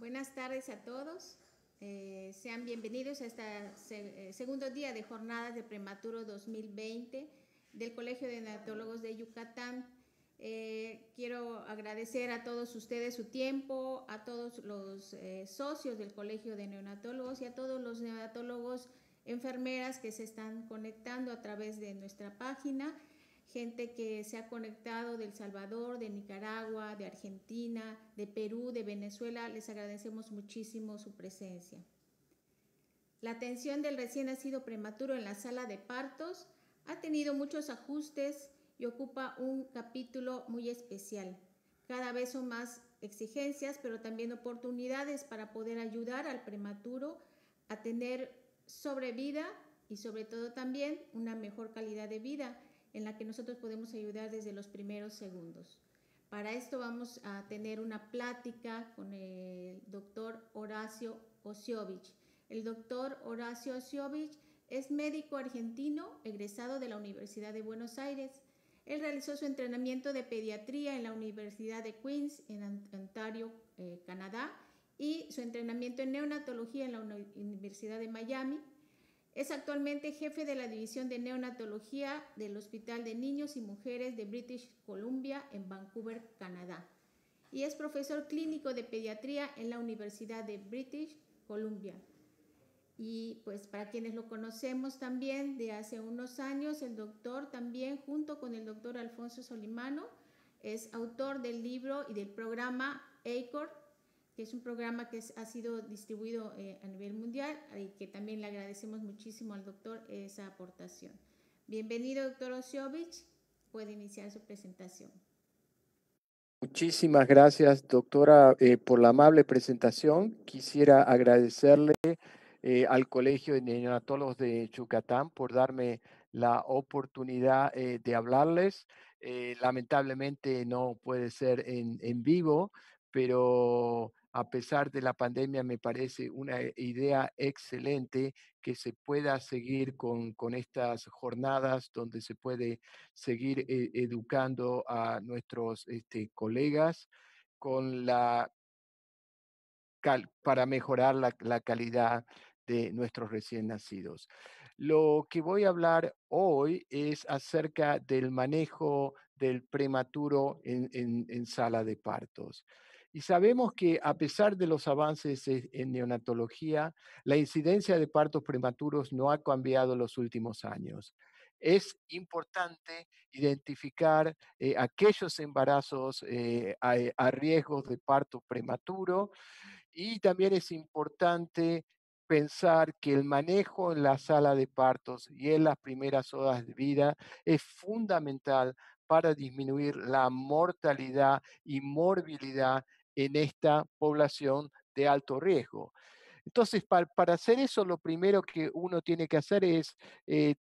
Buenas tardes a todos. Sean bienvenidos a este segundo día de jornadas de prematuro 2020 del Colegio de Neonatólogos de Yucatán. Quiero agradecer a todos ustedes su tiempo, a todos los socios del Colegio de Neonatólogos y a todos los neonatólogos enfermeras que se están conectando a través de nuestra página, gente que se ha conectado de El Salvador, de Nicaragua, de Argentina, de Perú, de Venezuela. Les agradecemos muchísimo su presencia. La atención del recién nacido prematuro en la sala de partos ha tenido muchos ajustes y ocupa un capítulo muy especial. Cada vez son más exigencias, pero también oportunidades para poder ayudar al prematuro a tener sobrevida y sobre todo también una mejor calidad de vida en la que nosotros podemos ayudar desde los primeros segundos. Para esto vamos a tener una plática con el doctor Horacio Osiovich. El doctor Horacio Osiovich es médico argentino egresado de la Universidad de Buenos Aires. Él realizó su entrenamiento de pediatría en la Universidad de Queens, en Ontario, Canadá, y su entrenamiento en neonatología en la Universidad de Miami. Es actualmente jefe de la División de Neonatología del Hospital de Niños y Mujeres de British Columbia en Vancouver, Canadá. Y es profesor clínico de pediatría en la Universidad de British Columbia. Y pues para quienes lo conocemos también de hace unos años, el doctor también, junto con el doctor Alfonso Solimano, es autor del libro y del programa ACOR, que es un programa que ha sido distribuido a nivel mundial y que también le agradecemos muchísimo al doctor esa aportación. Bienvenido, doctor Osiovich. Puede iniciar su presentación. Muchísimas gracias, doctora, por la amable presentación. Quisiera agradecerle al Colegio de Neonatólogos de Yucatán por darme la oportunidad de hablarles. Lamentablemente no puede ser en vivo, pero a pesar de la pandemia me parece una idea excelente que se pueda seguir con estas jornadas donde se puede seguir educando a nuestros colegas con para mejorar la calidad de nuestros recién nacidos. Lo que voy a hablar hoy es acerca del manejo del prematuro en sala de partos. Y sabemos que a pesar de los avances en neonatología, la incidencia de partos prematuros no ha cambiado en los últimos años. Es importante identificar aquellos embarazos a riesgos de parto prematuro, y también es importante pensar que el manejo en la sala de partos y en las primeras horas de vida es fundamental para disminuir la mortalidad y morbilidad en esta población de alto riesgo. Entonces, para hacer eso, lo primero que uno tiene que hacer es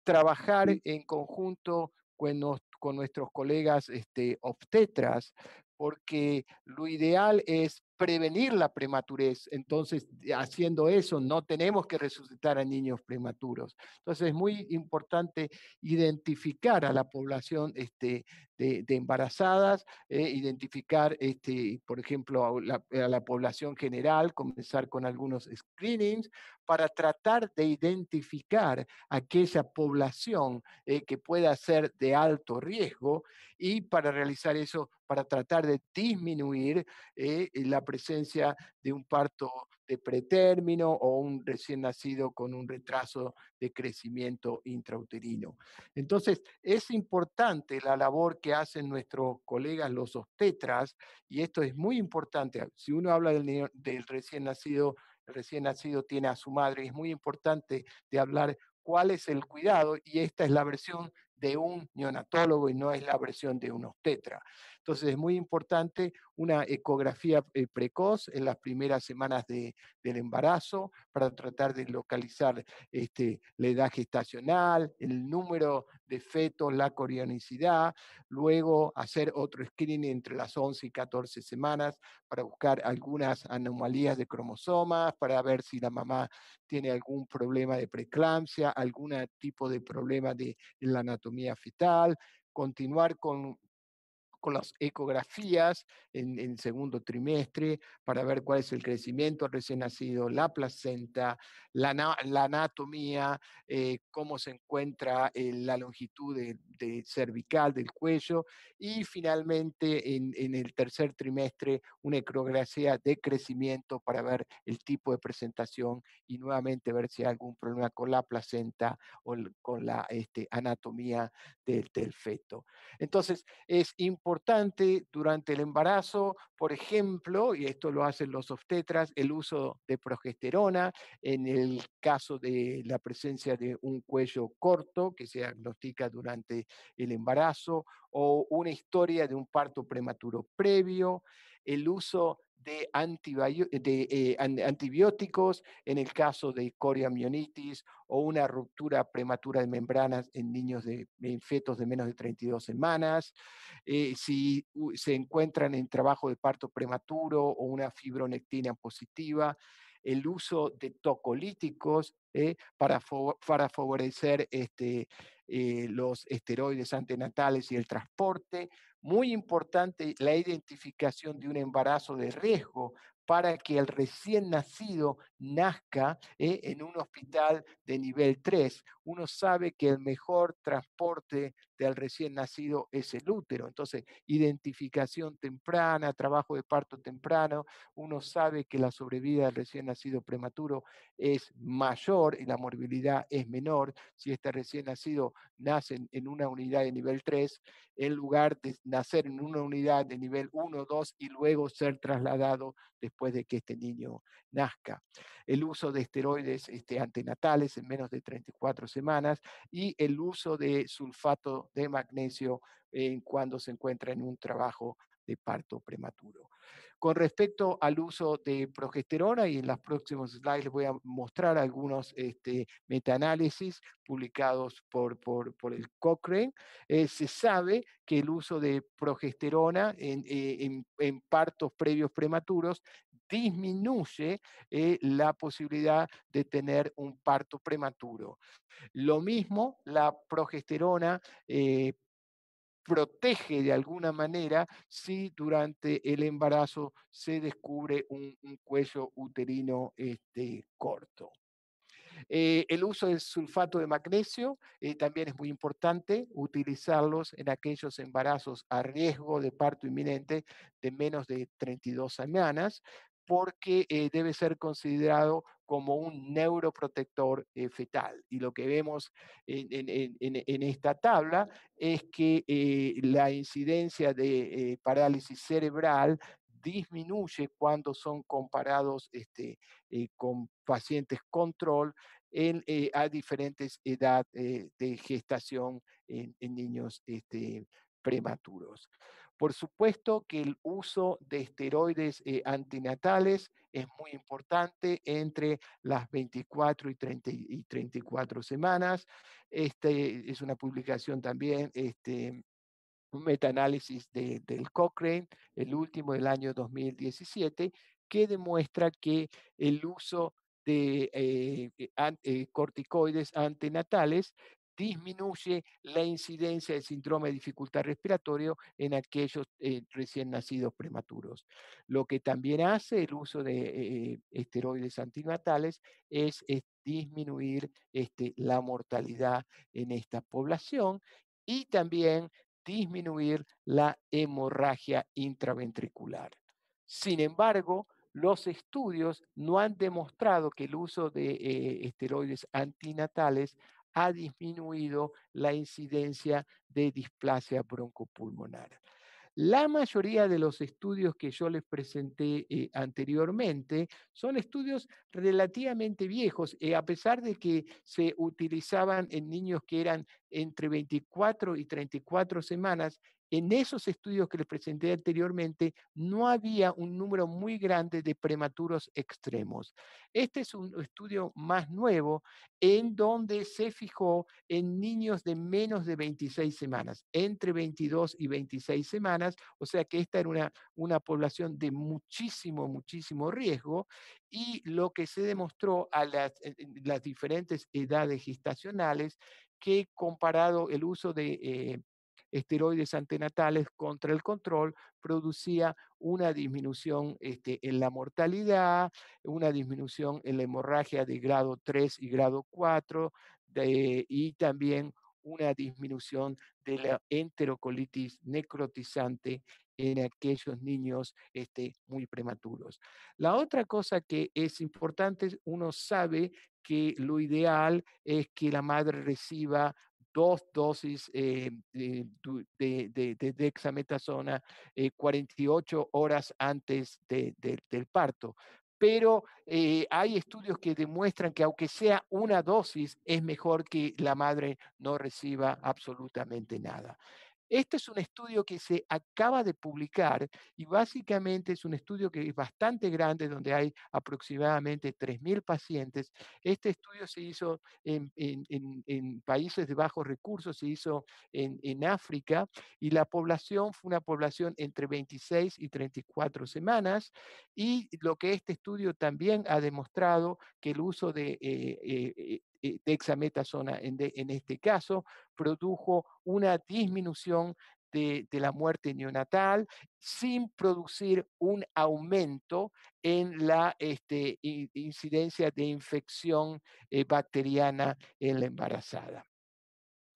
trabajar en conjunto con nuestros colegas obstetras, porque lo ideal es prevenir la prematurez. Entonces, haciendo eso, no tenemos que resucitar a niños prematuros. Entonces, es muy importante identificar a la población de embarazadas, identificar, por ejemplo, a la población general, comenzar con algunos screenings para tratar de identificar aquella población que pueda ser de alto riesgo, y para realizar eso, para tratar de disminuir la presencia de un parto de pretérmino o un recién nacido con un retraso de crecimiento intrauterino. Entonces, es importante la labor que hacen nuestros colegas los obstetras, y esto es muy importante. Si uno habla del recién nacido, el recién nacido tiene a su madre, es muy importante de hablar cuál es el cuidado, y esta es la versión de un neonatólogo y no es la versión de un obstetra. Entonces es muy importante una ecografía precoz en las primeras semanas del embarazo para tratar de localizar la edad gestacional, el número de fetos, la corionicidad, luego hacer otro screening entre las 11 y 14 semanas para buscar algunas anomalías de cromosomas, para ver si la mamá tiene algún problema de preeclampsia, algún tipo de problema en la anatomía fetal, continuar con con las ecografías en segundo trimestre para ver cuál es el crecimiento del recién nacido, la placenta, la anatomía, cómo se encuentra la longitud de cervical del cuello y finalmente en el tercer trimestre una ecografía de crecimiento para ver el tipo de presentación y nuevamente ver si hay algún problema con la placenta o con la anatomía del feto. Entonces, es importante durante el embarazo, por ejemplo, y esto lo hacen los obstetras, el uso de progesterona en el caso de la presencia de un cuello corto que se diagnostica durante el embarazo o una historia de un parto prematuro previo, el uso de, antibióticos en el caso de coriamionitis o una ruptura prematura de membranas en niños en fetos de menos de 32 semanas, si se encuentran en trabajo de parto prematuro o una fibronectina positiva, el uso de tocolíticos para favorecer los esteroides antenatales y el transporte. Muy importante la identificación de un embarazo de riesgo para que el recién nacido nazca en un hospital de nivel 3. Uno sabe que el mejor transporte del recién nacido es el útero. Entonces, identificación temprana, trabajo de parto temprano, uno sabe que la sobrevida del recién nacido prematuro es mayor y la morbilidad es menor si este recién nacido nace en una unidad de nivel 3 en lugar de nacer en una unidad de nivel 1, 2 y luego ser trasladado después de que este niño nazca. El uso de esteroides antenatales en menos de 34 semanas y el uso de sulfato de magnesio cuando se encuentra en un trabajo de parto prematuro. Con respecto al uso de progesterona, y en los próximos slides les voy a mostrar algunos metaanálisis publicados por el Cochrane, se sabe que el uso de progesterona en partos previos prematuros disminuye la posibilidad de tener un parto prematuro. Lo mismo, la progesterona protege de alguna manera si durante el embarazo se descubre un cuello uterino corto. El uso del sulfato de magnesio también es muy importante utilizarlos en aquellos embarazos a riesgo de parto inminente de menos de 32 semanas, porque debe ser considerado como un neuroprotector fetal. Y lo que vemos en esta tabla es que la incidencia de parálisis cerebral disminuye cuando son comparados con pacientes control a diferentes edades de gestación en niños prematuros. Por supuesto que el uso de esteroides antinatales es muy importante entre las 24 y 34 semanas. Es una publicación también un metaanálisis del Cochrane, el último del año 2017, que demuestra que el uso de corticoides antenatales disminuye la incidencia del síndrome de dificultad respiratorio en aquellos recién nacidos prematuros. Lo que también hace el uso de esteroides antinatales es disminuir la mortalidad en esta población y también disminuir la hemorragia intraventricular. Sin embargo, los estudios no han demostrado que el uso de esteroides antinatales ha disminuido la incidencia de displasia broncopulmonar. La mayoría de los estudios que yo les presenté anteriormente son estudios relativamente viejos, a pesar de que se utilizaban en niños que eran entre 24 y 34 semanas. En esos estudios que les presenté anteriormente no había un número muy grande de prematuros extremos. Este es un estudio más nuevo en donde se fijó en niños de menos de 26 semanas, entre 22 y 26 semanas, o sea que esta era una población de muchísimo, muchísimo riesgo, y lo que se demostró a las diferentes edades gestacionales, que comparado el uso de esteroides antenatales contra el control, producía una disminución en la mortalidad, una disminución en la hemorragia de grado 3 y grado 4, y también una disminución de la enterocolitis necrotizante en aquellos niños muy prematuros. La otra cosa que es importante, uno sabe que lo ideal es que la madre reciba 2 dosis de dexametasona 48 horas antes del parto. Pero hay estudios que demuestran que aunque sea una dosis, es mejor que la madre no reciba absolutamente nada. Este es un estudio que se acaba de publicar y básicamente es un estudio que es bastante grande, donde hay aproximadamente 3.000 pacientes. Este estudio se hizo en países de bajos recursos, se hizo en África, y la población fue una población entre 26 y 34 semanas. Y lo que este estudio también ha demostrado, que el uso de dexametasona en este caso produjo una disminución de la muerte neonatal sin producir un aumento en la incidencia de infección bacteriana en la embarazada.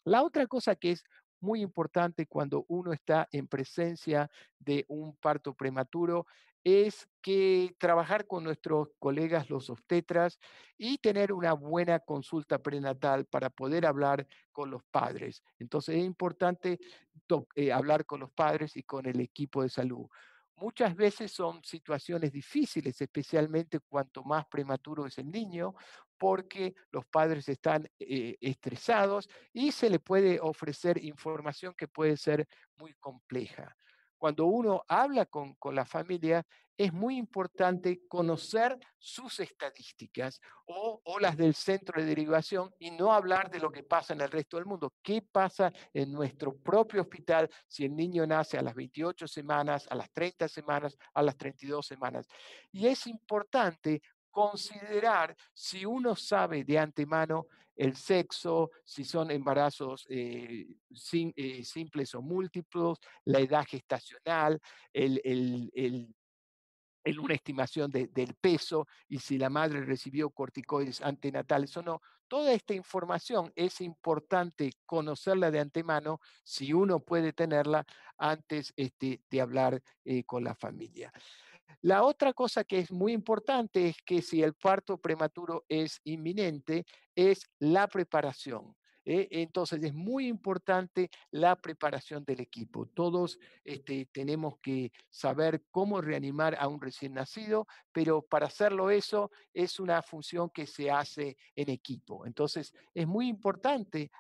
La otra cosa que es muy importante cuando uno está en presencia de un parto prematuro es que trabajar con nuestros colegas los obstetras y tener una buena consulta prenatal para poder hablar con los padres. Entonces es importante hablar con los padres y con el equipo de salud. Muchas veces son situaciones difíciles, especialmente cuanto más prematuro es el niño, porque los padres están estresados y se le puede ofrecer información que puede ser muy compleja. Cuando uno habla con la familia, es muy importante conocer sus estadísticas o las del centro de derivación, y no hablar de lo que pasa en el resto del mundo. ¿Qué pasa en nuestro propio hospital si el niño nace a las 28 semanas, a las 30 semanas, a las 32 semanas? Y es importante considerar si uno sabe de antemano el sexo, si son embarazos simples o múltiples, la edad gestacional, una estimación del peso, y si la madre recibió corticoides antenatales o no. Toda esta información es importante conocerla de antemano, si uno puede tenerla antes de hablar con la familia. La otra cosa que es muy importante es que si el parto prematuro es inminente, es la preparación. Entonces es muy importante la preparación del equipo. Todos tenemos que saber cómo reanimar a un recién nacido, pero para hacerlo eso es una función que se hace en equipo. Entonces es muy importante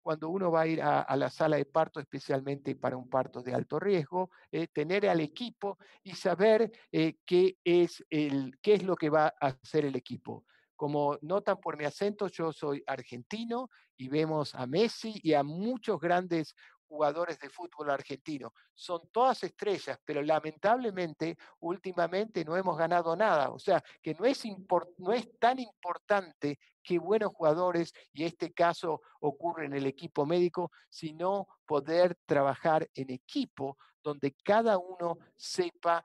cuando uno va a ir a la sala de parto, especialmente para un parto de alto riesgo, tener al equipo y saber qué es lo que va a hacer el equipo. Como notan por mi acento, yo soy argentino y vemos a Messi y a muchos grandes jugadores de fútbol argentino. Son todas estrellas, pero lamentablemente últimamente no hemos ganado nada. O sea, que no es tan importante qué buenos jugadores, y este caso ocurre en el equipo médico, sino poder trabajar en equipo donde cada uno sepa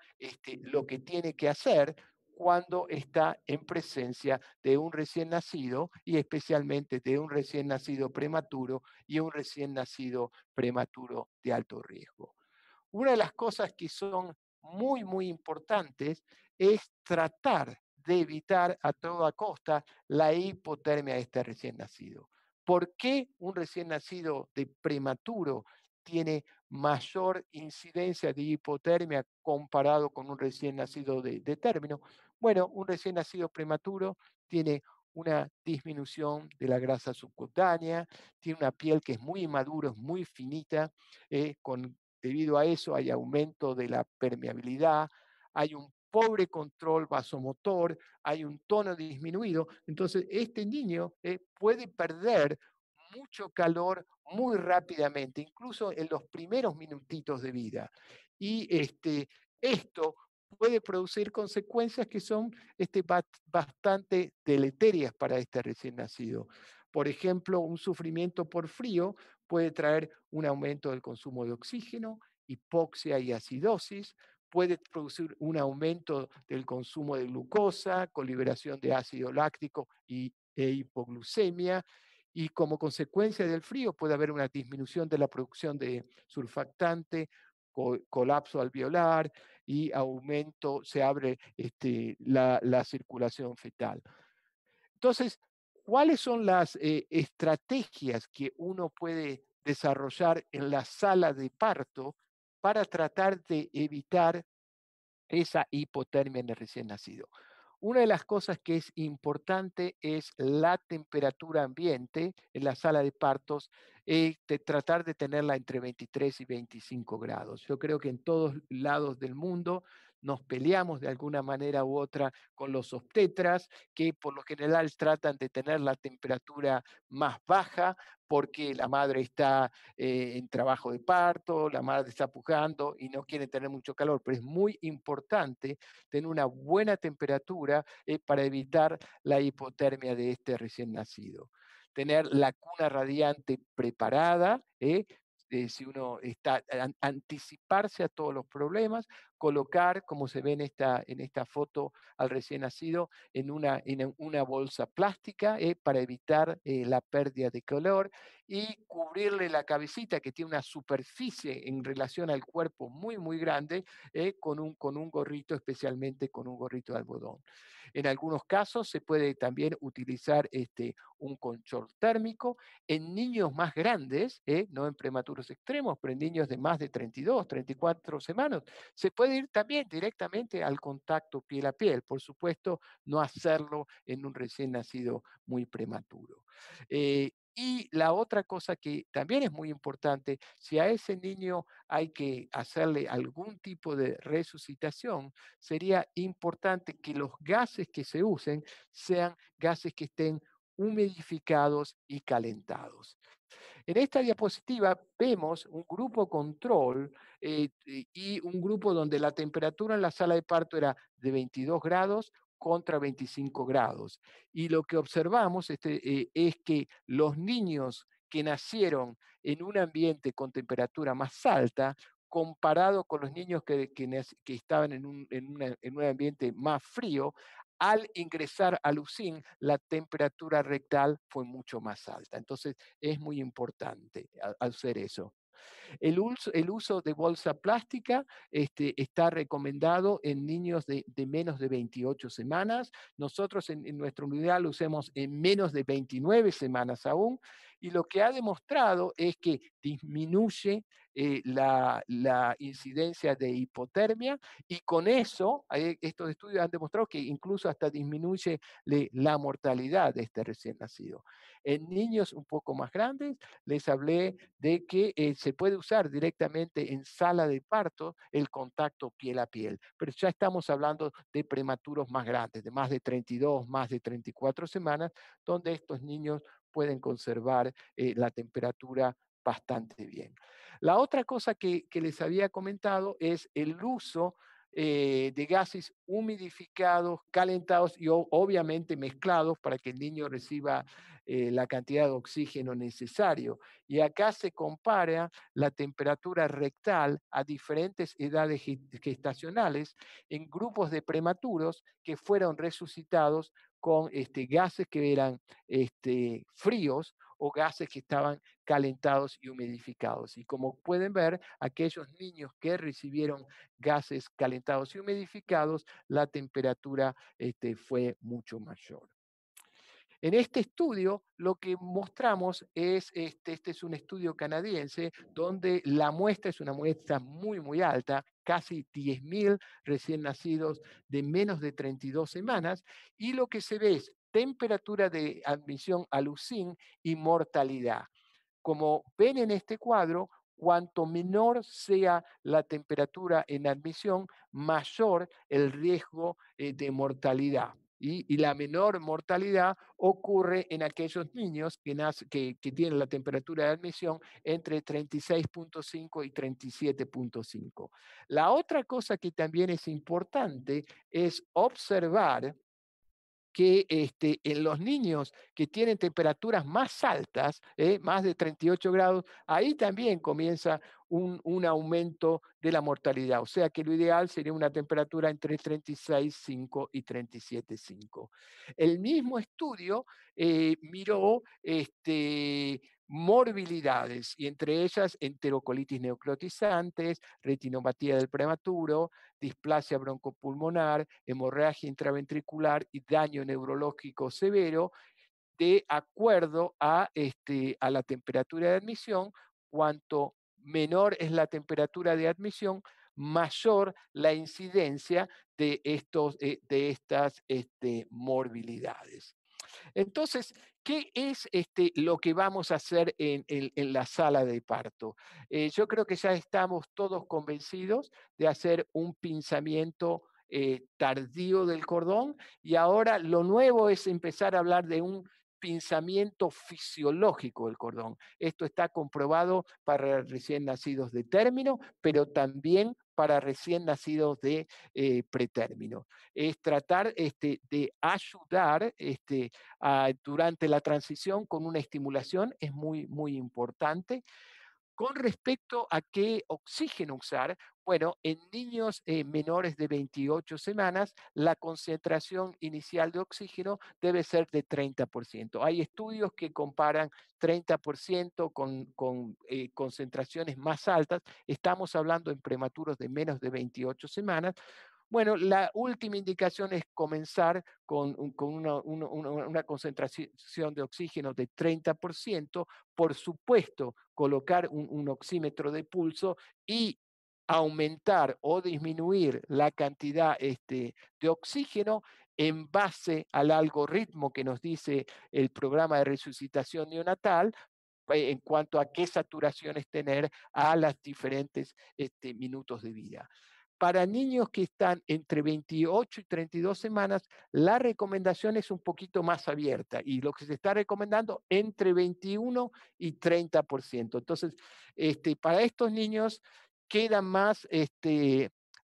lo que tiene que hacer cuando está en presencia de un recién nacido, y especialmente de un recién nacido prematuro y un recién nacido prematuro de alto riesgo. Una de las cosas que son muy, muy importantes es tratar de evitar a toda costa la hipotermia de este recién nacido. ¿Por qué un recién nacido de prematuro tiene mayor incidencia de hipotermia comparado con un recién nacido de término? Bueno, un recién nacido prematuro tiene una disminución de la grasa subcutánea, tiene una piel que es muy inmadura, es muy finita, debido a eso hay aumento de la permeabilidad, hay un pobre control vasomotor, hay un tono disminuido. Entonces, este niño puede perder mucho calor muy rápidamente, incluso en los primeros minutitos de vida. Y esto puede producir consecuencias que son bastante deleterias para este recién nacido. Por ejemplo, un sufrimiento por frío puede traer un aumento del consumo de oxígeno, hipoxia y acidosis, puede producir un aumento del consumo de glucosa con liberación de ácido láctico e hipoglucemia, y como consecuencia del frío puede haber una disminución de la producción de surfactante, colapso alveolar y aumento, se abre la circulación fetal. Entonces, ¿cuáles son las estrategias que uno puede desarrollar en la sala de parto para tratar de evitar esa hipotermia en el recién nacido? Una de las cosas que es importante es la temperatura ambiente en la sala de partos, tratar de tenerla entre 23 y 25 grados. Yo creo que en todos lados del mundo nos peleamos de alguna manera u otra con los obstetras, que por lo general tratan de tener la temperatura más baja porque la madre está en trabajo de parto, la madre está pujando y no quiere tener mucho calor, pero es muy importante tener una buena temperatura para evitar la hipotermia de este recién nacido. Tener la cuna radiante preparada, si uno está, anticiparse a todos los problemas, colocar, como se ve en esta foto, al recién nacido en una bolsa plástica para evitar la pérdida de color, y cubrirle la cabecita, que tiene una superficie en relación al cuerpo muy, muy grande, con un gorrito, especialmente con un gorrito de algodón. En algunos casos se puede también utilizar un colchón térmico. En niños más grandes, no en prematuros extremos, pero en niños de más de 32, 34 semanas, se puede ir también directamente al contacto piel a piel. Por supuesto, no hacerlo en un recién nacido muy prematuro. Y la otra cosa que también es muy importante, si a ese niño hay que hacerle algún tipo de resucitación, sería importante que los gases que se usen sean gases que estén humidificados y calentados. En esta diapositiva vemos un grupo control y un grupo donde la temperatura en la sala de parto era de 22 grados contra 25 grados. Y lo que observamos es que los niños que nacieron en un ambiente con temperatura más alta, comparado con los niños que estaban en un ambiente más frío, al ingresar al USIN, la temperatura rectal fue mucho más alta. Entonces, es muy importante hacer eso. El uso de bolsa plástica está recomendado en niños de menos de 28 semanas. Nosotros en nuestra unidad lo usamos en menos de 29 semanas aún, y lo que ha demostrado es que disminuye la incidencia de hipotermia, y con eso estos estudios han demostrado que incluso hasta disminuye la mortalidad de este recién nacido. En niños un poco más grandes, les hablé de que se puede usar directamente en sala de parto el contacto piel a piel, pero ya estamos hablando de prematuros más grandes, de más de 32, más de 34 semanas, donde estos niños pueden conservar la temperatura bastante bien. La otra cosa que les había comentado es el uso de gases humidificados, calentados y obviamente mezclados para que el niño reciba la cantidad de oxígeno necesario. Y acá se compara la temperatura rectal a diferentes edades gestacionales en grupos de prematuros que fueron resucitados con gases que eran fríos o gases que estaban calentados y humidificados. Y como pueden ver, aquellos niños que recibieron gases calentados y humidificados, la temperatura fue mucho mayor. En este estudio lo que mostramos es, este es un estudio canadiense donde la muestra es una muestra muy, muy alta, casi 10.000 recién nacidos de menos de 32 semanas, y lo que se ve es temperatura de admisión al USIN y mortalidad. Como ven en este cuadro, cuanto menor sea la temperatura en admisión, mayor el riesgo de mortalidad. Y la menor mortalidad ocurre en aquellos niños que tienen la temperatura de admisión entre 36,5 y 37,5. La otra cosa que también es importante es observar que en los niños que tienen temperaturas más altas, más de 38 grados, ahí también comienza un aumento de la mortalidad. O sea que lo ideal sería una temperatura entre 36,5 y 37,5. El mismo estudio miró morbilidades y entre ellas enterocolitis neoclotizantes, retinopatía del prematuro, displasia broncopulmonar, hemorragia intraventricular y daño neurológico severo, de acuerdo a la temperatura de admisión. Cuanto menor es la temperatura de admisión, mayor la incidencia de estas morbilidades. Entonces, ¿qué es lo que vamos a hacer en la sala de parto? Yo creo que ya estamos todos convencidos de hacer un pinzamiento tardío del cordón, y ahora lo nuevo es empezar a hablar de un pinzamiento fisiológico del cordón. Esto está comprobado para recién nacidos de término, pero también para recién nacidos de pretérmino. Es tratar de ayudar durante la transición con una estimulación es muy, muy importante. Con respecto a qué oxígeno usar, bueno, en niños menores de 28 semanas, la concentración inicial de oxígeno debe ser de 30%. Hay estudios que comparan 30% con concentraciones más altas. Estamos hablando en prematuros de menos de 28 semanas. Bueno, la última indicación es comenzar con una concentración de oxígeno de 30%. Por supuesto, colocar un oxímetro de pulso y aumentar o disminuir la cantidad de oxígeno en base al algoritmo que nos dice el programa de resucitación neonatal, en cuanto a qué saturaciones tener a las diferentes minutos de vida. Para niños que están entre 28 y 32 semanas, la recomendación es un poquito más abierta y lo que se está recomendando entre 21 y 30%. Entonces, para estos niños queda más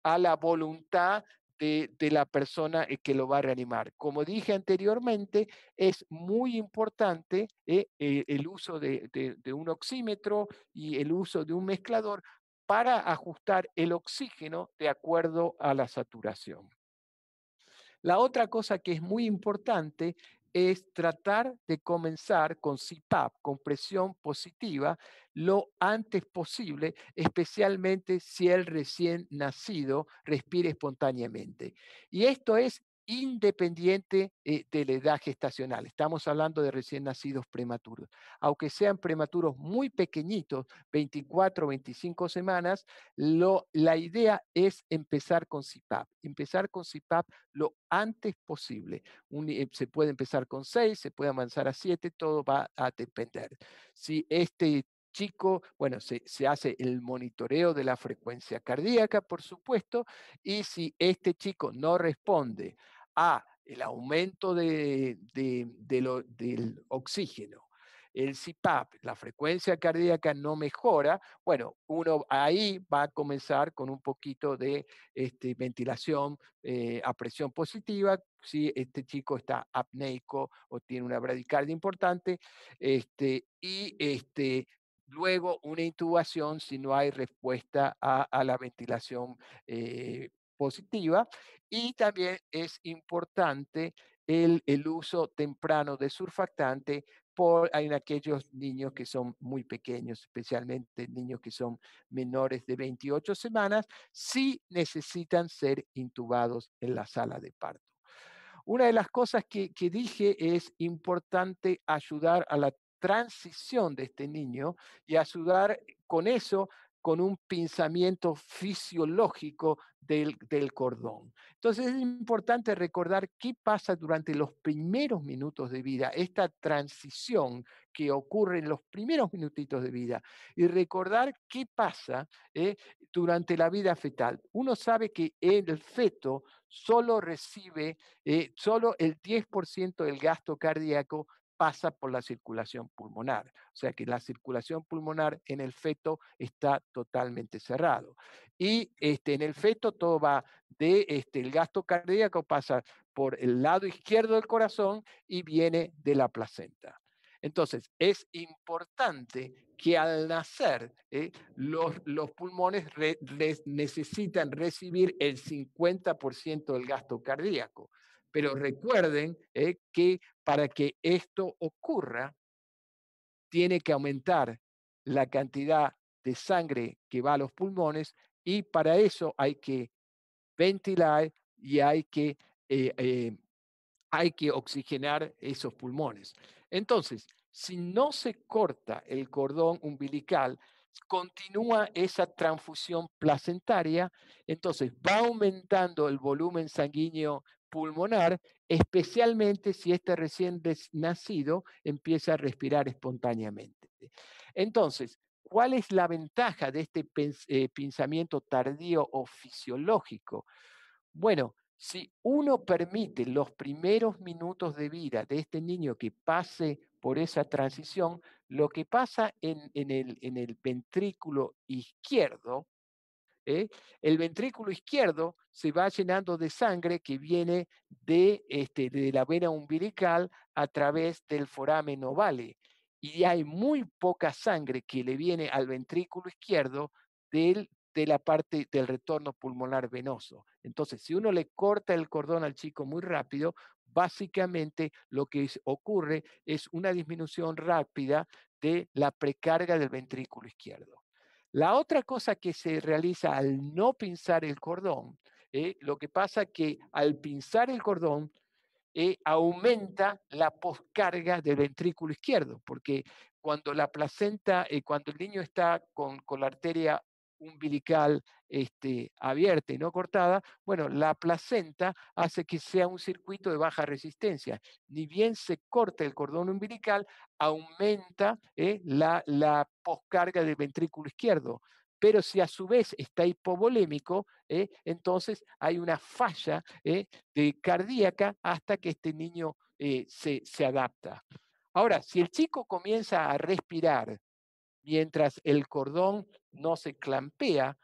a la voluntad de la persona que lo va a reanimar. Como dije anteriormente, es muy importante el uso de un oxímetro y el uso de un mezclador para ajustar el oxígeno de acuerdo a la saturación. La otra cosa que es muy importante es tratar de comenzar con CPAP, con presión positiva, lo antes posible, especialmente si el recién nacido respire espontáneamente. Y esto es independiente de la edad gestacional. Estamos hablando de recién nacidos prematuros. Aunque sean prematuros muy pequeñitos, 24 o 25 semanas, la idea es empezar con CPAP. Empezar con CPAP lo antes posible. Se puede empezar con 6, se puede avanzar a 7, todo va a depender. Si este chico, bueno, se hace el monitoreo de la frecuencia cardíaca, por supuesto, y si este chico no responde a el aumento del oxígeno, el CPAP, la frecuencia cardíaca no mejora, bueno, uno ahí va a comenzar con un poquito de ventilación a presión positiva. Si este chico está apneico o tiene una bradicardia importante, luego una intubación si no hay respuesta a la ventilación positiva. Y también es importante el uso temprano de surfactante en aquellos niños que son muy pequeños, especialmente niños que son menores de 28 semanas, si necesitan ser intubados en la sala de parto. Una de las cosas que dije es importante ayudar a la transición de este niño y ayudar con eso, con un pinzamiento fisiológico del cordón. Entonces es importante recordar qué pasa durante los primeros minutos de vida, esta transición que ocurre en los primeros minutitos de vida, y recordar qué pasa durante la vida fetal. Uno sabe que el feto solo recibe, solo el 10% del gasto cardíaco pasa por la circulación pulmonar. O sea que la circulación pulmonar en el feto está totalmente cerrado. Y en el feto todo va el gasto cardíaco pasa por el lado izquierdo del corazón y viene de la placenta. Entonces, es importante que al nacer los pulmones necesitan recibir el 50% del gasto cardíaco. Pero recuerden que para que esto ocurra, tiene que aumentar la cantidad de sangre que va a los pulmones y para eso hay que ventilar y eh, eh, hay que oxigenar esos pulmones. Entonces, si no se corta el cordón umbilical, continúa esa transfusión placentaria, entonces va aumentando el volumen sanguíneo pulmonar, especialmente si este recién nacido empieza a respirar espontáneamente. Entonces, ¿cuál es la ventaja de este pensamiento tardío o fisiológico? Bueno, si uno permite los primeros minutos de vida de este niño que pase por esa transición, lo que pasa en el ventrículo izquierdo, ¿eh? El ventrículo izquierdo se va llenando de sangre que viene de la vena umbilical a través del foramen ovale. Y hay muy poca sangre que le viene al ventrículo izquierdo de la parte del retorno pulmonar venoso. Entonces, si uno le corta el cordón al chico muy rápido, básicamente lo que ocurre es una disminución rápida de la precarga del ventrículo izquierdo. La otra cosa que se realiza al no pinzar el cordón, lo que pasa que al pinzar el cordón aumenta la poscarga del ventrículo izquierdo, porque cuando la placenta, cuando el niño está con la arteria umbilical abierta y no cortada, bueno, la placenta hace que sea un circuito de baja resistencia. Ni bien se corta el cordón umbilical, aumenta la poscarga del ventrículo izquierdo. Pero si a su vez está hipovolémico, entonces hay una falla cardíaca hasta que este niño se adapta. Ahora, si el chico comienza a respirar mientras el cordón no se clampea,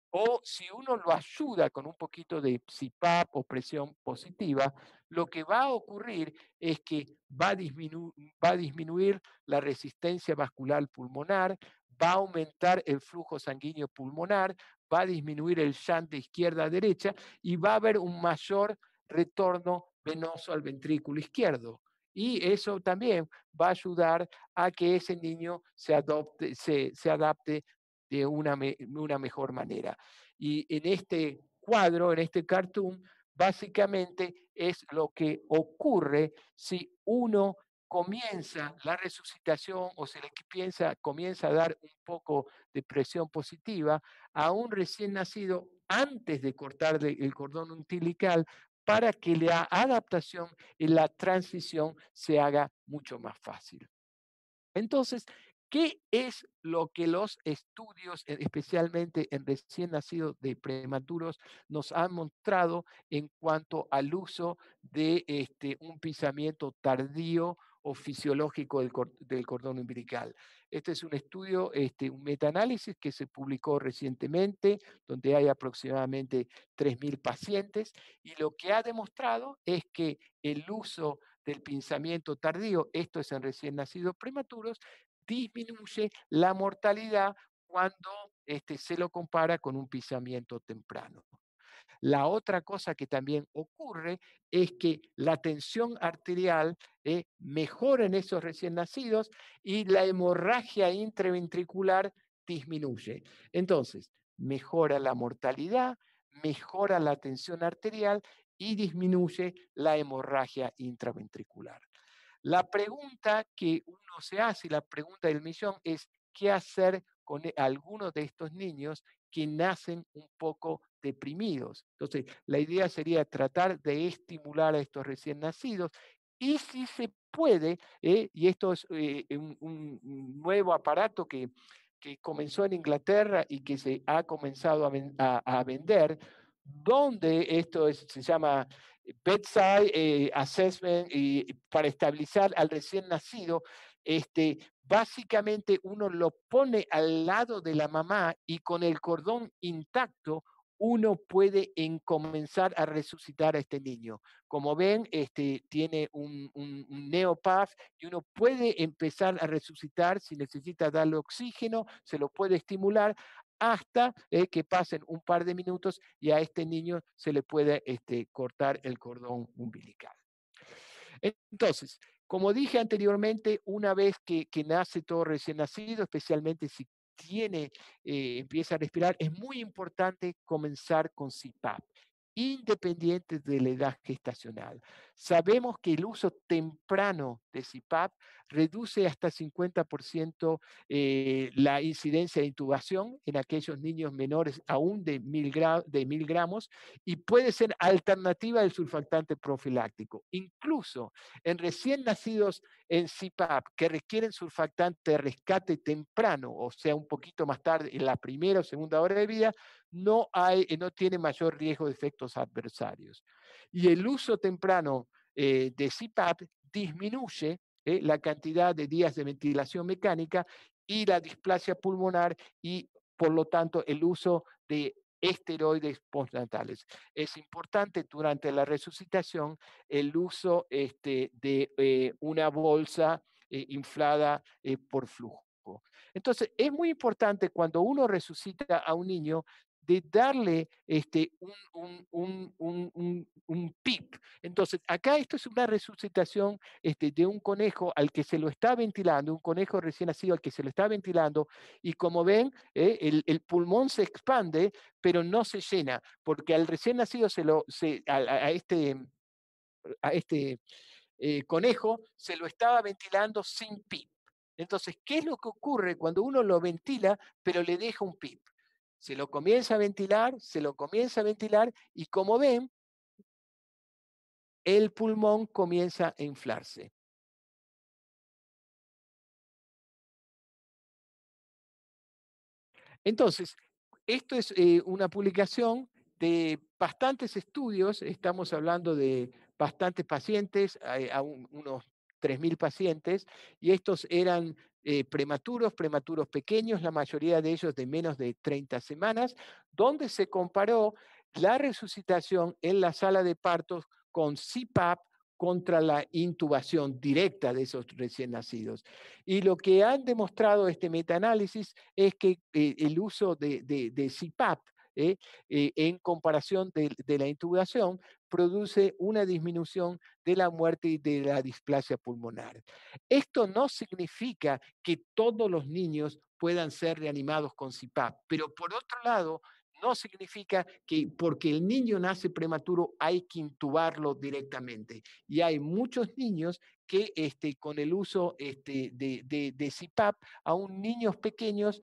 o si uno lo ayuda con un poquito de CPAP o presión positiva, lo que va a ocurrir es que va a disminuir la resistencia vascular pulmonar, va a aumentar el flujo sanguíneo pulmonar, va a disminuir el shunt de izquierda a derecha y va a haber un mayor retorno venoso al ventrículo izquierdo. Y eso también va a ayudar a que ese niño se adapte de una mejor manera. Y en este cuadro, en este cartoon, básicamente es lo que ocurre si uno comienza la resucitación o se le comienza a dar un poco de presión positiva a un recién nacido antes de cortarle el cordón umbilical para que la adaptación y la transición se haga mucho más fácil. Entonces, ¿qué es lo que los estudios, especialmente en recién nacidos de prematuros, nos han mostrado en cuanto al uso de un pisamiento tardío o fisiológico del cordón umbilical? Este es un estudio, un metaanálisis que se publicó recientemente, donde hay aproximadamente 3.000 pacientes, y lo que ha demostrado es que el uso del pinzamiento tardío, esto es en recién nacidos prematuros, disminuye la mortalidad cuando se lo compara con un pisamiento temprano. La otra cosa que también ocurre es que la tensión arterial mejora en esos recién nacidos y la hemorragia intraventricular disminuye. Entonces, mejora la mortalidad, mejora la tensión arterial y disminuye la hemorragia intraventricular. La pregunta que uno se hace, la pregunta del millón es, ¿qué hacer con algunos de estos niños que nacen un poco deprimidos? Entonces, la idea sería tratar de estimular a estos recién nacidos y si se puede, y esto es un nuevo aparato que comenzó en Inglaterra y que se ha comenzado a vender, donde se llama bedside assessment y para estabilizar al recién nacido, básicamente uno lo pone al lado de la mamá y con el cordón intacto, uno puede comenzar a resucitar a este niño. Como ven, tiene un neopaf y uno puede empezar a resucitar si necesita darle oxígeno, se lo puede estimular hasta que pasen un par de minutos y a este niño se le puede cortar el cordón umbilical. Entonces, como dije anteriormente, una vez que nace todo recién nacido, especialmente si empieza a respirar, es muy importante comenzar con CPAP, independiente de la edad gestacional. Sabemos que el uso temprano de CPAP reduce hasta 50% la incidencia de intubación en aquellos niños menores aún de 1000 gramos y puede ser alternativa del surfactante profiláctico. Incluso en recién nacidos en CPAP que requieren surfactante de rescate temprano, o sea, un poquito más tarde, en la primera o segunda hora de vida, no tiene mayor riesgo de efectos adversarios. Y el uso temprano de CPAP disminuye la cantidad de días de ventilación mecánica y la displasia pulmonar y, por lo tanto, el uso de esteroides postnatales. Es importante durante la resucitación el uso de una bolsa inflada por flujo. Entonces, es muy importante cuando uno resucita a un niño de darle un PIP. Entonces, acá esto es una resucitación de un conejo al que se lo está ventilando, un conejo recién nacido al que se lo está ventilando, y como ven, el pulmón se expande, pero no se llena, porque al recién nacido a este conejo se lo estaba ventilando sin PIP. Entonces, ¿qué es lo que ocurre cuando uno lo ventila, pero le deja un PIP? Se lo comienza a ventilar, se lo comienza a ventilar y como ven, el pulmón comienza a inflarse. Entonces, esto es una publicación de bastantes estudios, estamos hablando de bastantes pacientes, unos 3000 pacientes, y estos eran prematuros pequeños, la mayoría de ellos de menos de 30 semanas, donde se comparó la resucitación en la sala de partos con CPAP contra la intubación directa de esos recién nacidos. Y lo que han demostrado este metaanálisis es que el uso de CPAP en comparación de la intubación produce una disminución de la muerte y de la displasia pulmonar. Esto no significa que todos los niños puedan ser reanimados con CPAP, pero por otro lado, no significa que porque el niño nace prematuro hay que intubarlo directamente. Y hay muchos niños que con el uso de CPAP, aún niños pequeños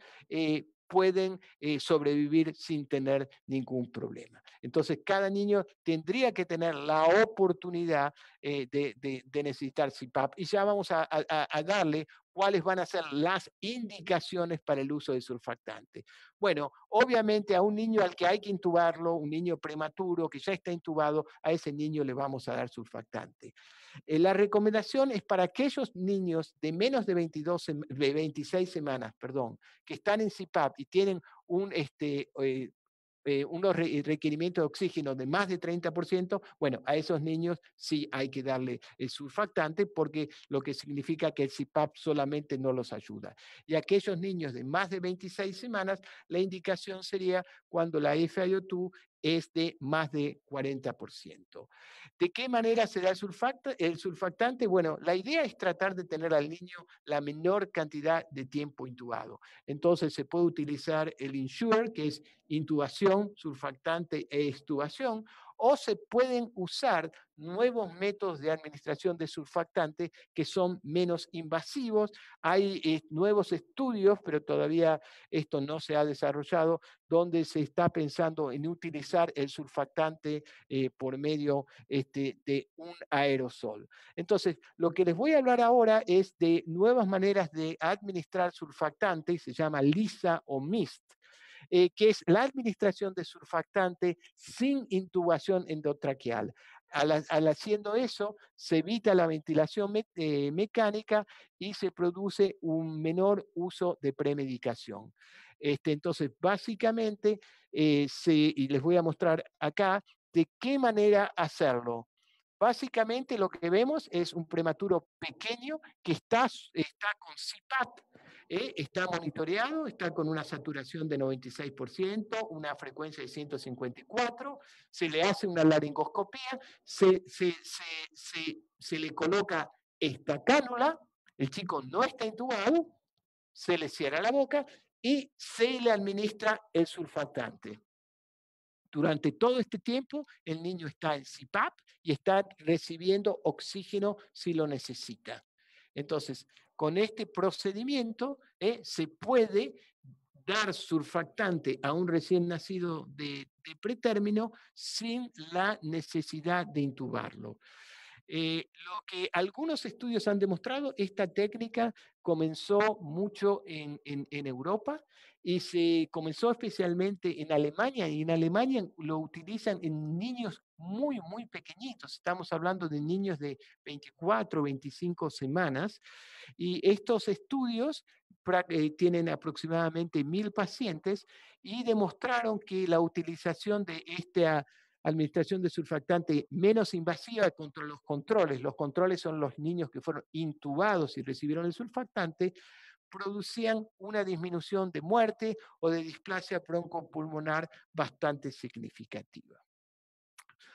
pueden sobrevivir sin tener ningún problema. Entonces, cada niño tendría que tener la oportunidad de necesitar CPAP y ya vamos a darle cuáles van a ser las indicaciones para el uso de surfactante. Bueno, obviamente a un niño al que hay que intubarlo, un niño prematuro que ya está intubado, a ese niño le vamos a dar surfactante. La recomendación es para aquellos niños de menos de 26 semanas, perdón, que están en CPAP y tienen unos requerimientos de oxígeno de más de 30%, bueno, a esos niños sí hay que darle el surfactante porque lo que significa que el CPAP solamente no los ayuda. Y aquellos niños de más de 26 semanas, la indicación sería cuando la FiO2 es de más de 40%. ¿De qué manera se da el surfactante? Bueno, la idea es tratar de tener al niño la menor cantidad de tiempo intubado. Entonces se puede utilizar el Ensure, que es intubación, surfactante e extubación, o se pueden usar nuevos métodos de administración de surfactante que son menos invasivos. Hay nuevos estudios, pero todavía esto no se ha desarrollado, donde se está pensando en utilizar el surfactante por medio de un aerosol. Entonces, lo que les voy a hablar ahora es de nuevas maneras de administrar surfactante, se llama LISA o MIST, que es la administración de surfactante sin intubación endotraqueal. al haciendo eso, se evita la ventilación mecánica y se produce un menor uso de premedicación. Entonces, básicamente, y les voy a mostrar acá de qué manera hacerlo. Básicamente lo que vemos es un prematuro pequeño que está con CPAP, está monitoreado, está con una saturación de 96%, una frecuencia de 154, se le hace una laringoscopía, se le coloca esta cánula, el chico no está intubado, se le cierra la boca y se le administra el surfactante. Durante todo este tiempo, el niño está en CPAP y está recibiendo oxígeno si lo necesita. Entonces, con este procedimiento se puede dar surfactante a un recién nacido de pretérmino sin la necesidad de intubarlo. Lo que algunos estudios han demostrado, esta técnica comenzó mucho en Europa y se comenzó especialmente en Alemania, y en Alemania lo utilizan en niños muy, muy pequeñitos. Estamos hablando de niños de 24, 25 semanas, y estos estudios tienen aproximadamente 1000 pacientes y demostraron que la utilización de esta administración de surfactante menos invasiva contra los controles son los niños que fueron intubados y recibieron el surfactante, producían una disminución de muerte o de displasia broncopulmonar bastante significativa.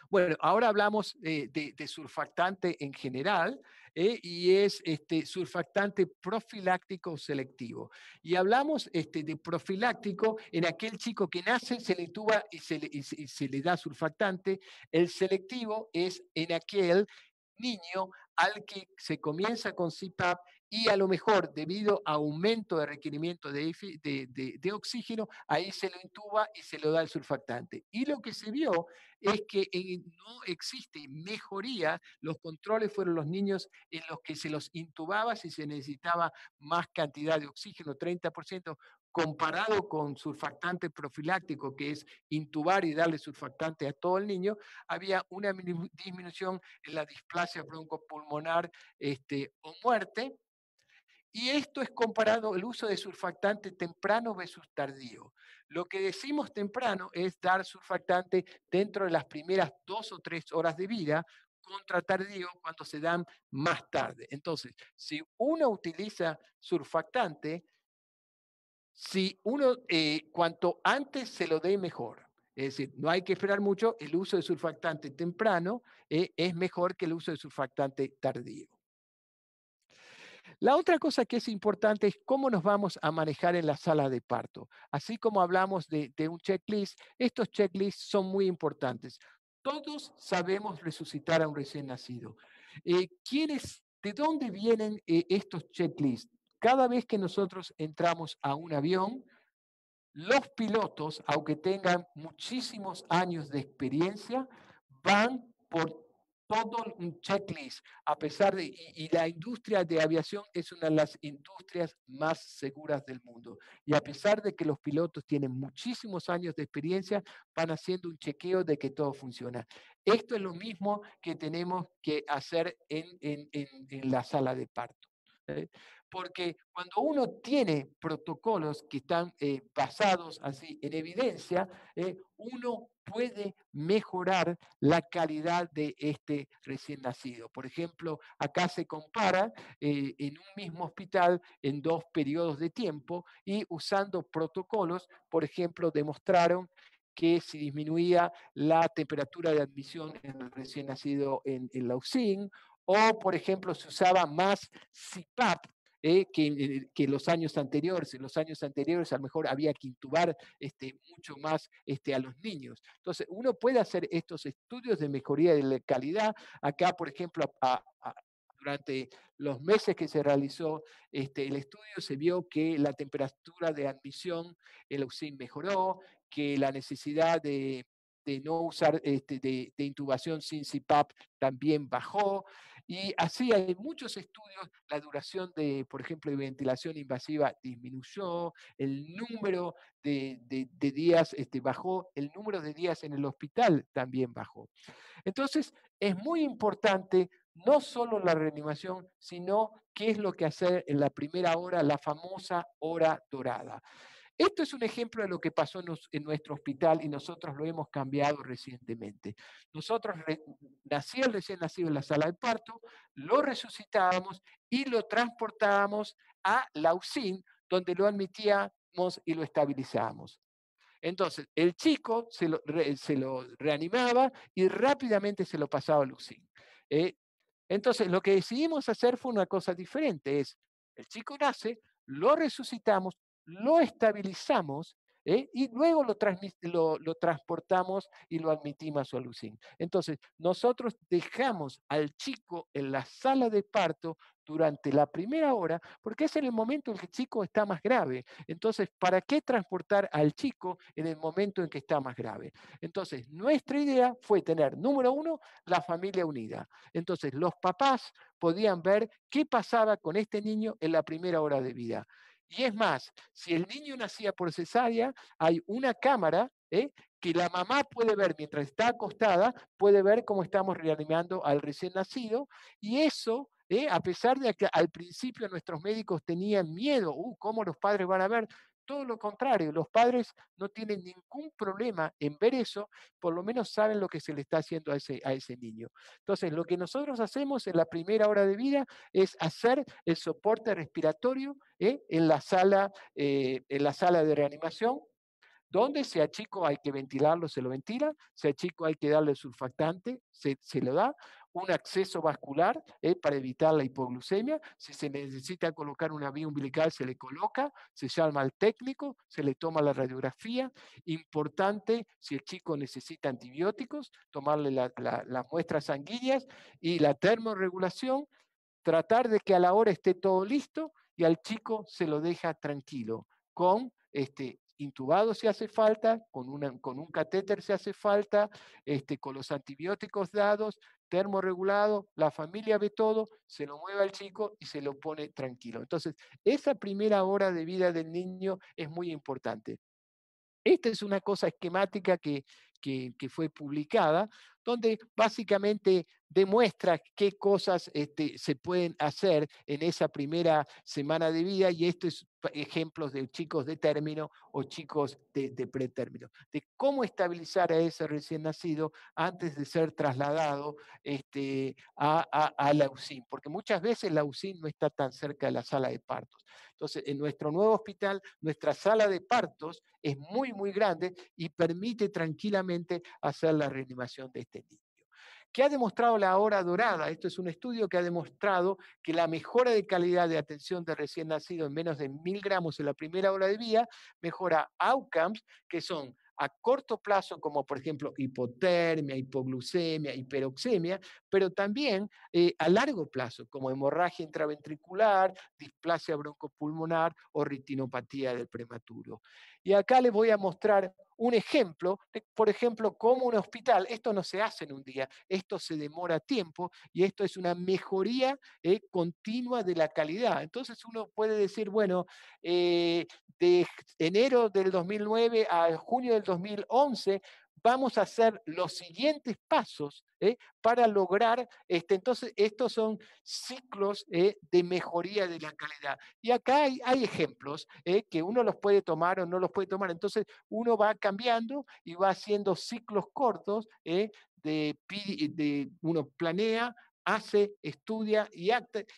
Bueno, ahora hablamos de surfactante en general, y es surfactante profiláctico selectivo. Y hablamos de profiláctico en aquel chico que nace, se le intuba y se le da surfactante. El selectivo es en aquel niño al que se comienza con CPAP y a lo mejor debido a aumento de requerimiento de oxígeno, ahí se lo intuba y se lo da el surfactante. Y lo que se vio es que no existe mejoría. Los controles fueron los niños en los que se los intubaba si se necesitaba más cantidad de oxígeno, 30%, comparado con surfactante profiláctico, que es intubar y darle surfactante a todo el niño, había una disminución en la displasia broncopulmonar o muerte. Y esto es comparado el uso de surfactante temprano versus tardío. Lo que decimos temprano es dar surfactante dentro de las primeras 2 o 3 horas de vida, contra tardío cuando se dan más tarde. Entonces, si uno utiliza surfactante, cuanto antes se lo dé mejor. Es decir, no hay que esperar mucho, el uso de surfactante temprano es mejor que el uso de surfactante tardío. La otra cosa que es importante es cómo nos vamos a manejar en la sala de parto. Así como hablamos de un checklist, estos checklists son muy importantes. Todos sabemos resucitar a un recién nacido. ¿De dónde vienen estos checklists? Cada vez que nosotros entramos a un avión, los pilotos, aunque tengan muchísimos años de experiencia, van por todo un checklist, a pesar de, y la industria de aviación es una de las industrias más seguras del mundo. Y a pesar de que los pilotos tienen muchísimos años de experiencia, van haciendo un chequeo de que todo funciona. Esto es lo mismo que tenemos que hacer en la sala de parto. ¿Eh? Porque cuando uno tiene protocolos que están basados así en evidencia, uno puede mejorar la calidad de este recién nacido. Por ejemplo, acá se compara en un mismo hospital en 2 periodos de tiempo y usando protocolos, por ejemplo, demostraron que si disminuía la temperatura de admisión en el recién nacido en la UCIN, o por ejemplo, se usaba más CPAP que los años anteriores. En los años anteriores a lo mejor había que intubar mucho más a los niños. Entonces, uno puede hacer estos estudios de mejoría de la calidad. Acá, por ejemplo, durante los meses que se realizó el estudio, se vio que la temperatura de admisión en la UCIN mejoró, que la necesidad de de no usar de intubación sin CPAP también bajó. Y así hay muchos estudios, la duración de, por ejemplo, de ventilación invasiva disminuyó, el número de días bajó, el número de días en el hospital también bajó. Entonces, es muy importante no solo la reanimación, sino qué es lo que hacer en la primera hora, la famosa hora dorada. Esto es un ejemplo de lo que pasó en nuestro hospital y nosotros lo hemos cambiado recientemente. Nosotros nacía el recién nacido en la sala de parto, lo resucitábamos y lo transportábamos a la UCIN, donde lo admitíamos y lo estabilizábamos. Entonces, el chico se lo reanimaba y rápidamente se lo pasaba a Lucín. Eh, entonces, lo que decidimos hacer fue una cosa diferente, es el chico nace, lo resucitamos, lo estabilizamos, y luego lo transportamos y lo admitimos a Lucín. Entonces, nosotros dejamos al chico en la sala de parto durante la primera hora, porque es en el momento en que el chico está más grave. Entonces, ¿para qué transportar al chico en el momento en que está más grave? Entonces, nuestra idea fue tener, número uno, la familia unida. Entonces, los papás podían ver qué pasaba con este niño en la primera hora de vida. Y es más, si el niño nacía por cesárea, hay una cámara que la mamá puede ver mientras está acostada, puede ver cómo estamos reanimando al recién nacido, y eso, a pesar de que al principio nuestros médicos tenían miedo, ¿cómo los padres van a ver? Todo lo contrario, los padres no tienen ningún problema en ver eso, por lo menos saben lo que se le está haciendo a ese niño. Entonces, lo que nosotros hacemos en la primera hora de vida es hacer el soporte respiratorio en la sala de reanimación, donde si a chico hay que ventilarlo, se lo ventila, si a chico hay que darle surfactante, se lo da, un acceso vascular para evitar la hipoglucemia, si se necesita colocar una vía umbilical, se le coloca, se llama al técnico, se le toma la radiografía, importante, si el chico necesita antibióticos, tomarle las muestras sanguíneas y la termorregulación, tratar de que a la hora esté todo listo y al chico se lo deja tranquilo, con intubado si hace falta, con un catéter si hace falta, con los antibióticos dados, termorregulado, la familia ve todo, se lo mueve al chico y se lo pone tranquilo. Entonces, esa primera hora de vida del niño es muy importante. Esta es una cosa esquemática que fue publicada, donde básicamente demuestra qué cosas se pueden hacer en esa primera semana de vida, y estos ejemplos de chicos de término o chicos de pretérmino, de cómo estabilizar a ese recién nacido antes de ser trasladado a la UCIN, porque muchas veces la UCIN no está tan cerca de la sala de partos. Entonces, en nuestro nuevo hospital, nuestra sala de partos es muy, muy grande y permite tranquilamente hacer la reanimación de este niño. ¿Qué ha demostrado la hora dorada? Esto es un estudio que ha demostrado que la mejora de calidad de atención de recién nacido en menos de 1000 gramos en la primera hora de vida mejora outcomes que son a corto plazo, como por ejemplo hipotermia, hipoglucemia, hiperoxemia, pero también a largo plazo, como hemorragia intraventricular, displasia broncopulmonar o retinopatía del prematuro. Y acá les voy a mostrar un ejemplo de, por ejemplo, cómo un hospital, esto no se hace en un día, esto se demora tiempo y esto es una mejoría continua de la calidad. Entonces uno puede decir, bueno, de enero del 2009 a junio del 2011, vamos a hacer los siguientes pasos para lograr, entonces estos son ciclos de mejoría de la calidad. Y acá hay ejemplos que uno los puede tomar o no los puede tomar. Entonces uno va cambiando y va haciendo ciclos cortos uno planea, hace, estudia y,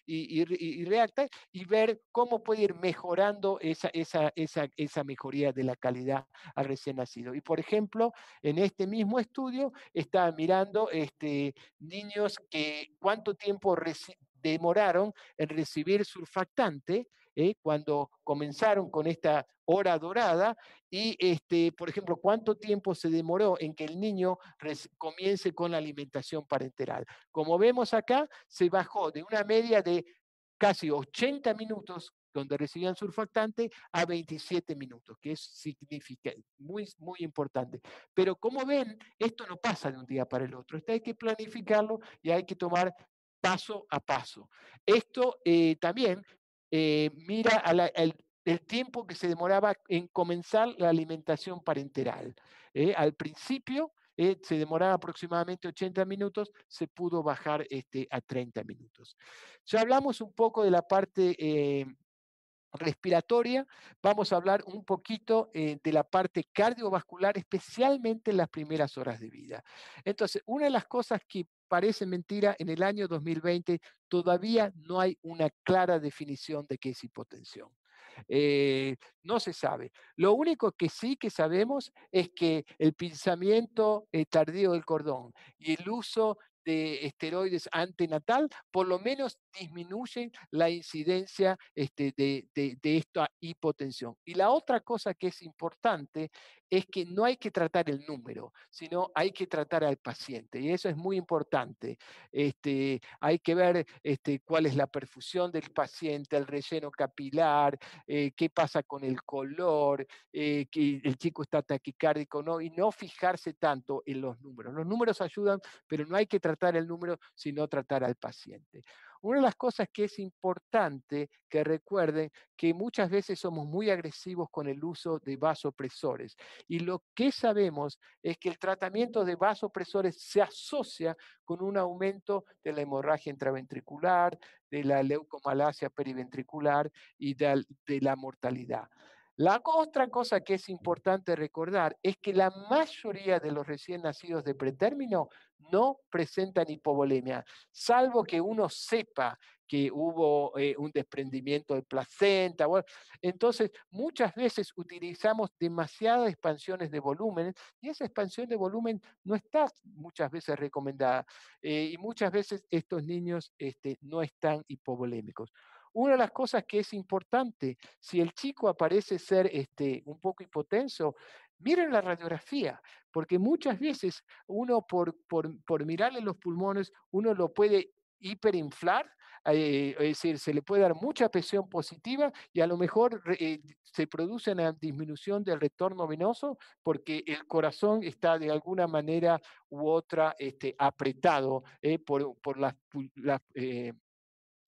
y reacta y ver cómo puede ir mejorando esa mejoría de la calidad al recién nacido. Y por ejemplo, en este mismo estudio está mirando niños que cuánto tiempo demoraron en recibir surfactante cuando comenzaron con esta hora dorada y, por ejemplo, cuánto tiempo se demoró en que el niño comience con la alimentación parenteral. Como vemos acá, se bajó de una media de casi 80 minutos donde recibían surfactante a 27 minutos, que es significa, muy, muy importante. Pero como ven, esto no pasa de un día para el otro. Esto hay que planificarlo y hay que tomar paso a paso. Esto también mira el tiempo que se demoraba en comenzar la alimentación parenteral. Al principio se demoraba aproximadamente 80 minutos, se pudo bajar a 30 minutos. Ya hablamos un poco de la parte respiratoria, vamos a hablar un poquito de la parte cardiovascular, especialmente en las primeras horas de vida. Entonces, una de las cosas que parece mentira, en el año 2020 todavía no hay una clara definición de qué es hipotensión. No se sabe. Lo único que sí que sabemos es que el pinzamiento tardío del cordón y el uso de esteroides antenatal, por lo menos disminuyen la incidencia de esta hipotensión. Y la otra cosa que es importante es que no hay que tratar el número, sino hay que tratar al paciente. Y eso es muy importante. Hay que ver cuál es la perfusión del paciente, el relleno capilar, qué pasa con el color, que el chico está taquicárdico, ¿no? Y no fijarse tanto en los números. Los números ayudan, pero no hay que tratar el número, sino tratar al paciente. Una de las cosas que es importante que recuerden que muchas veces somos muy agresivos con el uso de vasopresores y lo que sabemos es que el tratamiento de vasopresores se asocia con un aumento de la hemorragia intraventricular, de la leucomalacia periventricular y de la mortalidad. La otra cosa que es importante recordar es que la mayoría de los recién nacidos de pretérmino no presentan hipovolemia, salvo que uno sepa que hubo un desprendimiento de placenta. Bueno, entonces, muchas veces utilizamos demasiadas expansiones de volumen y esa expansión de volumen no está muchas veces recomendada. Y muchas veces estos niños no están hipovolémicos. Una de las cosas que es importante, si el chico aparece ser un poco hipotenso, miren la radiografía, porque muchas veces uno por mirarle los pulmones, uno lo puede hiperinflar, es decir, se le puede dar mucha presión positiva y a lo mejor se produce una disminución del retorno venoso porque el corazón está de alguna manera u otra apretado por las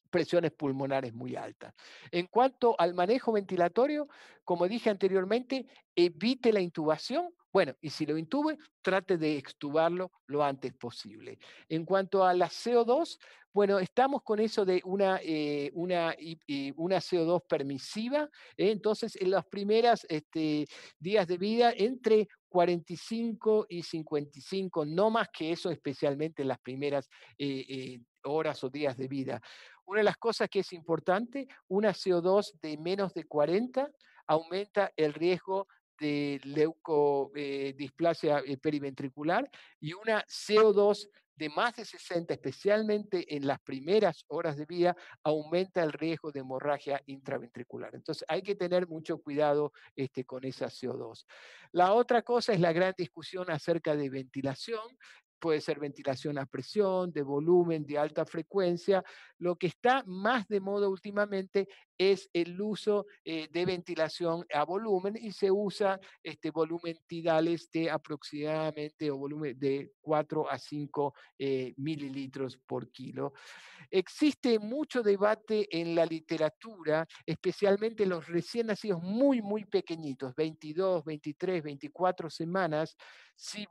presiones pulmonares muy altas. En cuanto al manejo ventilatorio, como dije anteriormente, evite la intubación. Bueno, y si lo intube, trate de extubarlo lo antes posible. En cuanto a la CO2, bueno, estamos con eso de una CO2 permisiva. Entonces, en los primeros días de vida, entre 45 y 55, no más que eso, especialmente en las primeras horas o días de vida. Una de las cosas que es importante, una CO2 de menos de 40 aumenta el riesgo de leucodisplasia periventricular y una CO2 de más de 60, especialmente en las primeras horas de vida, aumenta el riesgo de hemorragia intraventricular. Entonces hay que tener mucho cuidado con esa CO2. La otra cosa es la gran discusión acerca de ventilación. Puede ser ventilación a presión, de volumen, de alta frecuencia. Lo que está más de moda últimamente es el uso de ventilación a volumen y se usa volumen tidales de aproximadamente o volumen de 4 a 5 mililitros por kilo. Existe mucho debate en la literatura, especialmente en los recién nacidos muy, muy pequeñitos, 22, 23, 24 semanas, si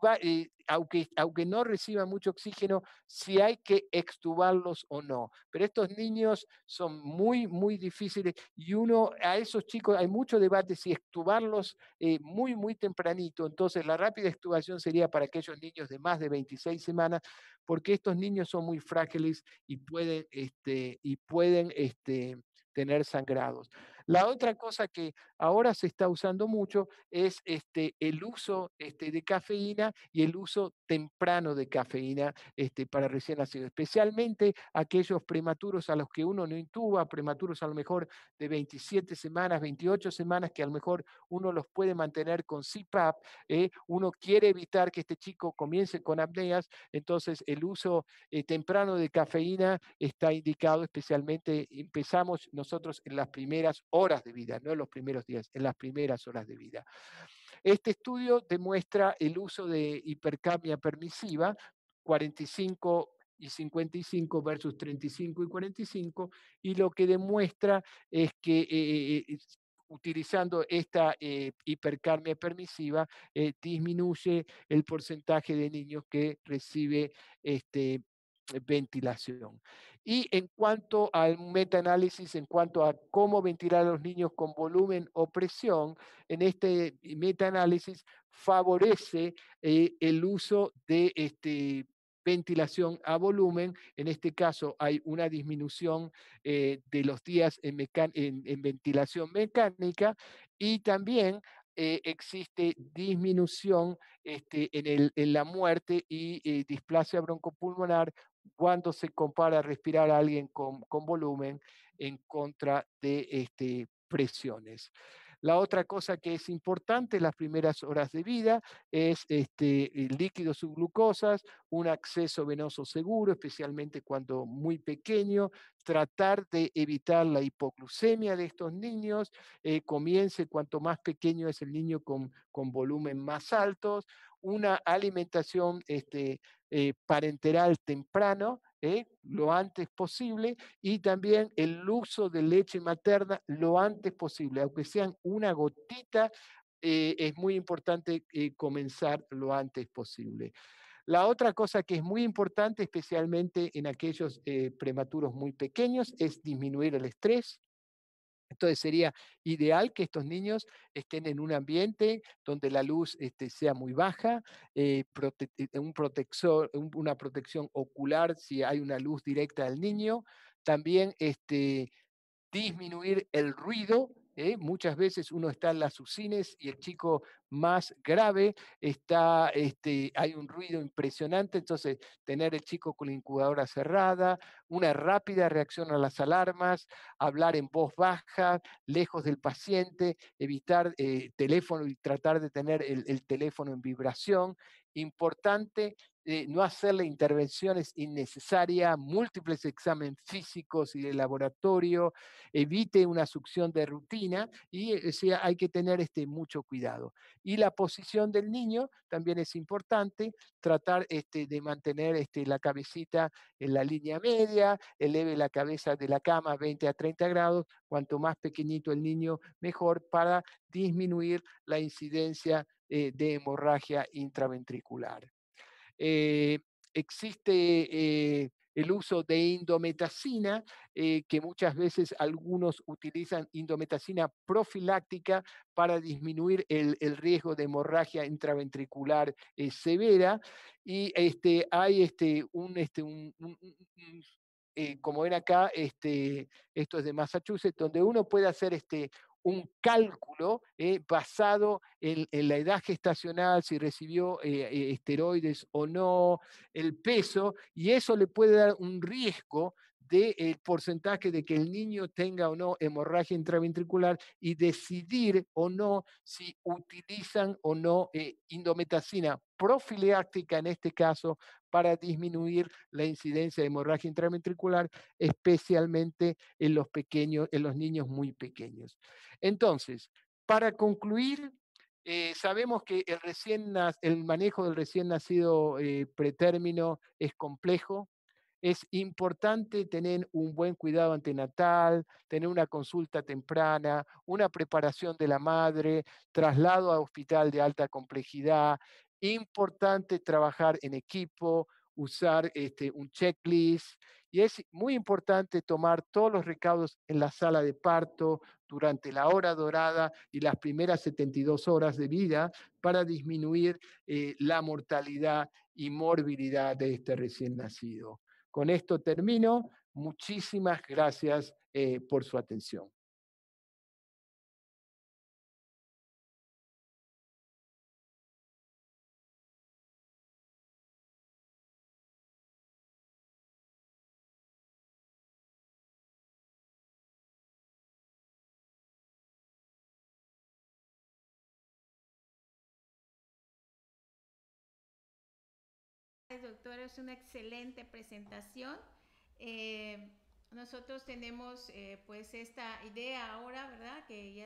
aunque no reciban mucho oxígeno, si hay que extubarlos o no. Pero estos niños son muy, muy difíciles y a esos chicos hay mucho debate si extubarlos muy, muy tempranito. Entonces, la rápida extubación sería para aquellos niños de más de 26 semanas, porque estos niños son muy frágiles y pueden tener sangrados. La otra cosa que ahora se está usando mucho es el uso de cafeína y el uso temprano de cafeína para recién nacidos, especialmente aquellos prematuros a los que uno no intuba, prematuros a lo mejor de 27 semanas, 28 semanas, que a lo mejor uno los puede mantener con CPAP. Uno quiere evitar que este chico comience con apneas, entonces el uso temprano de cafeína está indicado, especialmente empezamos nosotros en las primeras horas de vida, no en los primeros días, en las primeras horas de vida. Este estudio demuestra el uso de hipercapnia permisiva, 45 y 55 versus 35 y 45, y lo que demuestra es que utilizando esta hipercapnia permisiva, disminuye el porcentaje de niños que recibe este, ventilación. Y en cuanto al metaanálisis, en cuanto a cómo ventilar a los niños con volumen o presión, en este metaanálisis favorece el uso de ventilación a volumen. En este caso hay una disminución de los días en ventilación mecánica, y también existe disminución en la muerte y displasia broncopulmonar cuando se compara respirar a alguien con volumen en contra de presiones. La otra cosa que es importante en las primeras horas de vida es líquidos subglucosas, un acceso venoso seguro, especialmente cuando muy pequeño, tratar de evitar la hipoglucemia de estos niños, comience cuanto más pequeño es el niño con volumen más altos, una alimentación parenteral temprano, lo antes posible, y también el uso de leche materna lo antes posible, aunque sean una gotita, es muy importante comenzar lo antes posible. La otra cosa que es muy importante, especialmente en aquellos prematuros muy pequeños, es disminuir el estrés. Entonces sería ideal que estos niños estén en un ambiente donde la luz sea muy baja, una protección ocular si hay una luz directa al niño. También disminuir el ruido. Muchas veces uno está en las usines y el chico más grave está, hay un ruido impresionante, entonces tener el chico con la incubadora cerrada, una rápida reacción a las alarmas, hablar en voz baja, lejos del paciente, evitar teléfono y tratar de tener el teléfono en vibración. Importante no hacerle intervenciones innecesarias, múltiples exámenes físicos y de laboratorio, evite una succión de rutina y hay que tener mucho cuidado. Y la posición del niño también es importante, tratar de mantener la cabecita en la línea media, eleve la cabeza de la cama 20 a 30 grados, cuanto más pequeñito el niño, mejor para disminuir la incidencia de hemorragia intraventricular. Eh, existe el uso de indometacina, que muchas veces algunos utilizan indometacina profiláctica para disminuir el riesgo de hemorragia intraventricular severa. Y hay como ven acá, esto es de Massachusetts, donde uno puede hacer un cálculo basado en la edad gestacional, si recibió esteroides o no, el peso, y eso le puede dar un riesgo del porcentaje de que el niño tenga o no hemorragia intraventricular y decidir o no si utilizan o no indometacina profiláctica en este caso para disminuir la incidencia de hemorragia intraventricular, especialmente en los pequeños, en los niños muy pequeños. Entonces, para concluir, sabemos que el manejo del recién nacido pretérmino es complejo. Es importante tener un buen cuidado antenatal, tener una consulta temprana, una preparación de la madre, traslado a hospital de alta complejidad. Importante trabajar en equipo, usar un checklist, y es muy importante tomar todos los recaudos en la sala de parto durante la hora dorada y las primeras 72 horas de vida para disminuir la mortalidad y morbilidad de este recién nacido. Con esto termino. Muchísimas gracias por su atención. Doctor, es una excelente presentación. Nosotros tenemos pues esta idea ahora, ¿verdad? Que ya